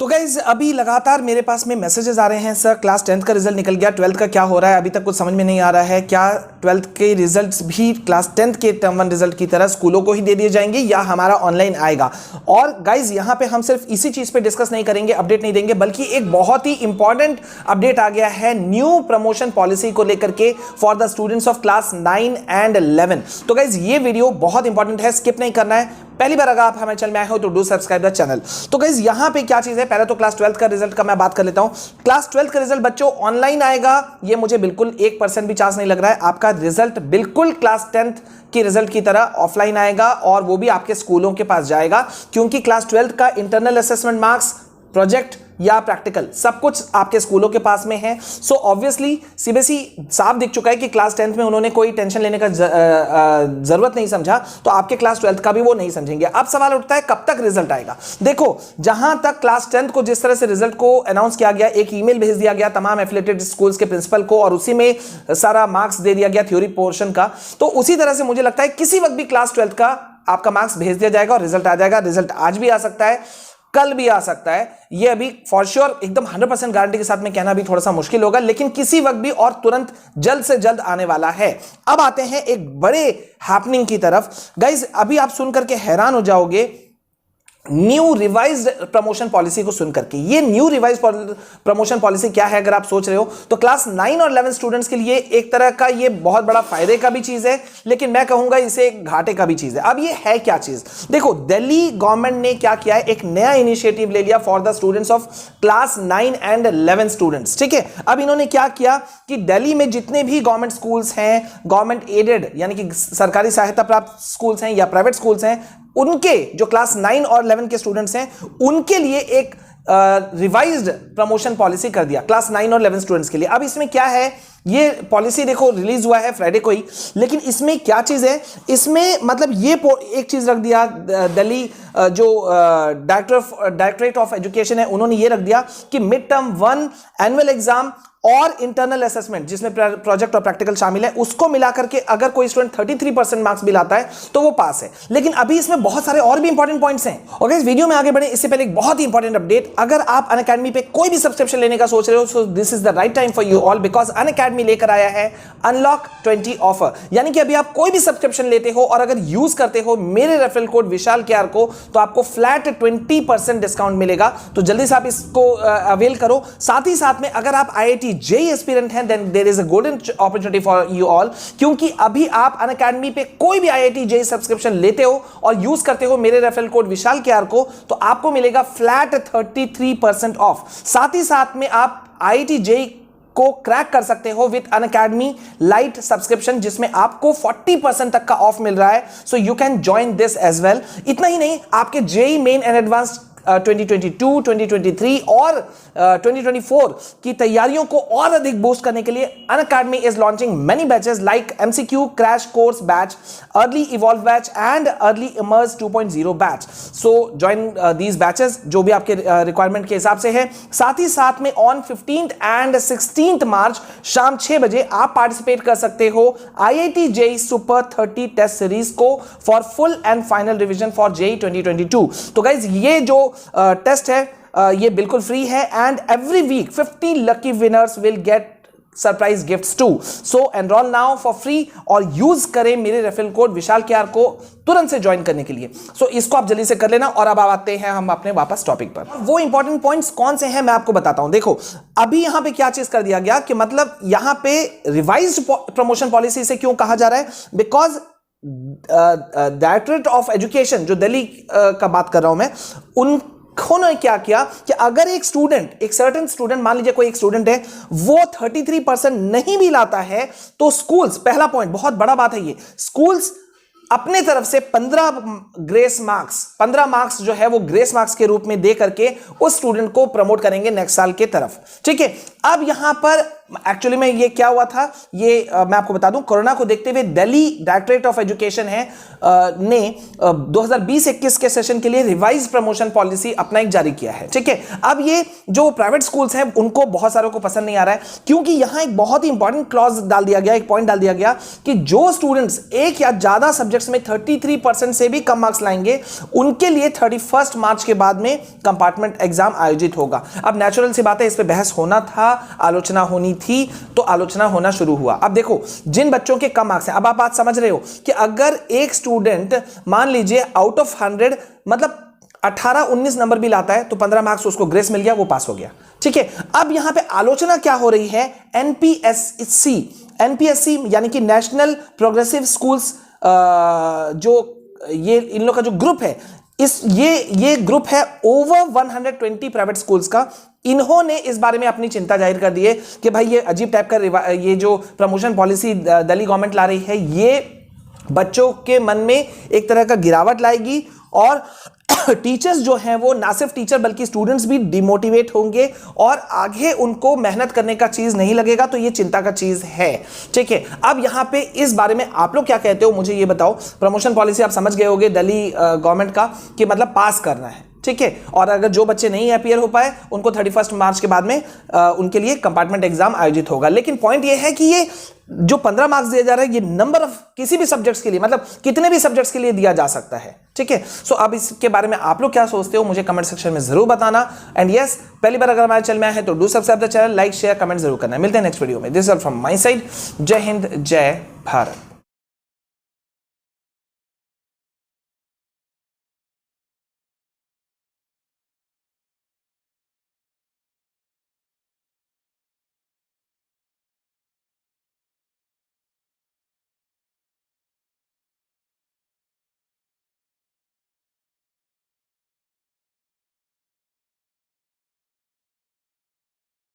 तो गाइज अभी लगातार मेरे पास में मैसेजेस आ रहे हैं, सर क्लास 10th का रिजल्ट निकल गया, 12th का क्या हो रहा है, अभी तक कुछ समझ में नहीं आ रहा है। क्या 12th के रिजल्ट्स भी क्लास 10th के टर्म 1 रिजल्ट की तरह स्कूलों को ही दे दिए जाएंगे या हमारा ऑनलाइन आएगा? और गाइज यहाँ पे हम सिर्फ इसी चीज पे डिस्कस नहीं करेंगे, अपडेट नहीं देंगे, बल्कि एक बहुत ही इंपॉर्टेंट अपडेट आ गया है न्यू प्रमोशन पॉलिसी को लेकर के for the students of class 9 and 11। तो गाइज ये वीडियो बहुत इंपॉर्टेंट है, स्किप नहीं करना है। पहली बार अगर आप हमारे चैनल में आए हो तो डू सब्सक्राइब द चैनल। तो गाइस यहां पे क्या चीज है, पहले तो क्लास 12th का रिजल्ट का मैं बात कर लेता हूं। क्लास 12th का रिजल्ट बच्चों ऑनलाइन आएगा, ये मुझे बिल्कुल 1% भी चांस नहीं लग रहा है। आपका रिजल्ट बिल्कुल क्लास 10th की रिजल्ट की तरह ऑफलाइन आएगा और वो भी आपके स्कूलों के पास जाएगा, क्योंकि क्लास 12th का इंटरनल असेसमेंट मार्क्स, प्रोजेक्ट या प्रैक्टिकल सब कुछ आपके स्कूलों के पास में है। सो ऑब्वियसली सीबीएसई साफ दिख चुका है कि क्लास 10th में उन्होंने कोई टेंशन लेने का जरूरत नहीं समझा, तो आपके क्लास 12th का भी वो नहीं समझेंगे। अब सवाल उठता है कब तक रिजल्ट आएगा। देखो, जहां तक क्लास 10th को जिस तरह से रिजल्ट को अनाउंस किया गया, एक ईमेल भेज दिया गया तमाम एफिलिएटेड स्कूल्स के प्रिंसिपल को और उसी में सारा मार्क्स दे दिया गया थ्योरी पोर्शन का, तो उसी तरह से मुझे लगता है किसी वक्त भी क्लास 12th का आपका मार्क्स भेज दिया जाएगा और रिजल्ट आ जाएगा। रिजल्ट आज भी आ सकता है, कल भी आ सकता है, ये अभी फॉर श्योर एकदम 100% गारंटी के साथ में कहना भी थोड़ा सा मुश्किल होगा, लेकिन किसी वक्त भी और तुरंत जल्द से जल्द आने वाला है। अब आते हैं एक बड़े हैपनिंग की तरफ। गाइज अभी आप सुन करके हैरान हो जाओगे न्यू रिवाइज्ड प्रमोशन पॉलिसी को सुनकर के। ये न्यू रिवाइज्ड प्रमोशन पॉलिसी क्या है अगर आप सोच रहे हो, तो क्लास 9 और 11 स्टूडेंट्स के लिए एक तरह का ये बहुत बड़ा फायदे का भी चीज है, लेकिन मैं कहूंगा इसे घाटे का भी चीज है। अब ये है क्या चीज, देखो दिल्ली गवर्नमेंट ने क्या किया है, एक नया इनिशिएटिव ले लिया for the students of class 9 and 11 students. ठीक है, अब इन्होंने क्या किया कि दिल्ली में जितने भी गवर्नमेंट स्कूल्स हैं, गवर्नमेंट एडेड यानी कि सरकारी सहायता प्राप्त स्कूल्स हैं या प्राइवेट स्कूल्स हैं, उनके जो क्लास 9 और 11 के स्टूडेंट्स हैं उनके लिए एक रिवाइज्ड प्रमोशन पॉलिसी कर दिया क्लास 9 और 11 स्टूडेंट्स के लिए। अब इसमें क्या है, ये पॉलिसी देखो रिलीज हुआ है फ्राइडे को ही, लेकिन इसमें क्या चीज है, इसमें मतलब ये एक चीज रख दिया दिल्ली जो डायरेक्टरेट ऑफ एजुकेशन है, उन्होंने ये रख दिया कि मिड टर्म 1 एनुअल एग्जाम और इंटरनल असेसमेंट जिसमें प्रोजेक्ट और प्रैक्टिकल शामिल है, उसको मिलाकर के अगर कोई स्टूडेंट 33% मार्क्स भी लाता है तो वो पास है। लेकिन अभी इसमें बहुत सारे और भी इंपॉर्टेंट पॉइंट्स हैं। और इस वीडियो में आगे बढ़े इससे पहले एक बहुत ही इंपॉर्टेंट अपडेट, अगर आप अनअकैडमी पे कोई भी सब्सक्रिप्शन लेने का सोच रहे हो, so this is the right time for you all, because Unacademy लेकर आया है अनलॉक 20 ऑफर। यानी कि अभी आप कोई भी सब्सक्रिप्शन लेते हो और अगर यूज करते हो मेरे रेफरल कोड विशाल केआर को, तो आपको फ्लैट 20% डिस्काउंट मिलेगा। तो जल्दी से आप इसको अवेल करो। साथ ही साथ में अगर आप IIT JEE एस्पिरेंट हैं, then there is a golden opportunity for you all, क्योंकि अभी आप अनअकैडमी पे कोई भी IIT JEE सब्सक्रिप्शन लेते हो और यूज करते हो मेरे रेफरल कोड विशाल केआर को, तो आपको मिलेगा फ्लैट 33% ऑफ। साथ ही साथ में आप IIT JEE को क्रैक कर सकते हो विद अनअकैडमी लाइट सब्सक्रिप्शन, जिसमें आपको 40% तक का ऑफ मिल रहा है। So you can join this as well. इतना ही नहीं, आपके JEE मेन एंड एडवांस्ड 2022, 2023 और 2024 की तैयारियों को और अधिक बूस्ट करने के लिए Unacademy is launching many batches like MCQ crash course batch, early evolve batch and early emerge 2.0 batch. So join these batches जो भी आपके रिक्वायरमेंट के हिसाब से है। साथ ही साथ में ऑन 15th एंड 16th मार्च शाम 6 बजे आप पार्टिसिपेट कर सकते हो IIT JEE super 30 test series को for full and final revision for JEE 2022। तो गाइज ये जो टेस्ट है ये बिल्कुल फ्री है and every week 50 lucky winners will get surprise gifts too. So enrol now for free और यूज करें मेरे रेफरल कोड विशाल केआर को तुरंत से ज्वाइन करने के लिए। सो इसको आप जल्दी से कर लेना। और अब आते हैं हम अपने वापस टॉपिक पर। वो इंपॉर्टेंट पॉइंट्स कौन से हैं मैं आपको बताता हूं। देखो अभी यहां पे क्या चीज कर दिया गया कि मतलब यहां पे रिवाइज्ड प्रमोशन पॉलिसी से क्यों कहा जा रहा है, बिकॉज डायरेक्टरेट ऑफ एजुकेशन जो दिल्ली का बात कर रहा हूं मैं, उन्होंने क्या किया कि अगर एक स्टूडेंट, एक सर्टेन स्टूडेंट, मान लीजिए कोई एक स्टूडेंट है, वो 33% नहीं भी लाता है, तो स्कूल्स, पहला पॉइंट बहुत बड़ा बात है ये, स्कूल्स अपने तरफ से 15 ग्रेस मार्क्स, 15 मार्क्स जो है वो ग्रेस मार्क्स के रूप में दे करके उस स्टूडेंट को प्रमोट करेंगे नेक्स्ट साल के तरफ। ठीक है, अब यहां पर एक्चुअली में ये क्या हुआ था, ये मैं आपको बता दूं, कोरोना को देखते हुए दिल्ली डायरेक्टरेट ऑफ एजुकेशन है ने 2020-21 के सेशन के लिए रिवाइज प्रमोशन पॉलिसी अपना एक जारी किया है। ठीक है, अब ये जो प्राइवेट स्कूल्स हैं उनको बहुत सारों को पसंद नहीं आ रहा है, क्योंकि यहां एक बहुत ही इंपॉर्टेंट क्लॉज डाल दिया गया, एक पॉइंट डाल दिया गया कि जो स्टूडेंट्स एक या ज्यादा सब्जेक्ट सब्जेक्ट्स में 33% से भी कम मार्क्स लाएंगे, उनके लिए 31 मार्च के बाद में कंपार्टमेंट एग्जाम आयोजित होगा। अब नेचुरल सी बात है, इस पे बहस होना था, आलोचना होनी थी, तो आलोचना होना शुरू हुआ। अब देखो, जिन बच्चों के कम मार्क्स हैं, अब आप बात समझ रहे हो कि अगर एक स्टूडेंट मान लीजिए आउट ऑफ 100 मतलब 18-19 नंबर भी लाता है तो 15 मार्क्स उसको ग्रेस मिल गया, वो पास हो गया। ठीक है, अब यहां पे आलोचना क्या हो रही है, एनपीएससी यानी कि नेशनल प्रोग्रेसिव स्कूल्स, जो ये इन लोग का जो ग्रुप है, ये ग्रुप है ओवर 120 प्राइवेट स्कूल्स का। इन्होंने इस बारे में अपनी चिंता जाहिर कर दी है कि भाई ये अजीब टाइप का ये जो प्रमोशन पॉलिसी दिल्ली गवर्नमेंट ला रही है, ये बच्चों के मन में एक तरह का गिरावट लाएगी और टीचर्स जो हैं वो ना सिर्फ टीचर बल्कि स्टूडेंट्स भी डिमोटिवेट होंगे और आगे उनको मेहनत करने का चीज नहीं लगेगा, तो ये चिंता का चीज है। ठीक है, अब यहां पे इस बारे में आप लोग क्या कहते हो मुझे ये बताओ। प्रमोशन पॉलिसी आप समझ गए होगे दिल्ली गवर्नमेंट का कि मतलब पास करना है। ठीक है, और अगर जो बच्चे नहीं अपीयर हो पाए उनको 31 मार्च के बाद में उनके लिए कंपार्टमेंट एग्जाम आयोजित होगा। लेकिन पॉइंट ये है कि ये जो 15 मार्क्स दिया जा रहा है, ये नंबर ऑफ किसी भी सब्जेक्ट्स के लिए, मतलब कितने भी सब्जेक्ट्स के लिए दिया जा सकता है। ठीक है, सो अब इसके बारे में आप लोग क्या सोचते हो मुझे कमेंट सेक्शन में जरूर बताना। एंड यस, पहली बार अगर हमारे चैनल में आए हैं तो do subscribe the channel, like share comment जरूर करना। मिलते हैं नेक्स्ट वीडियो में। This is all from my side. जय हिंद, जय भारत।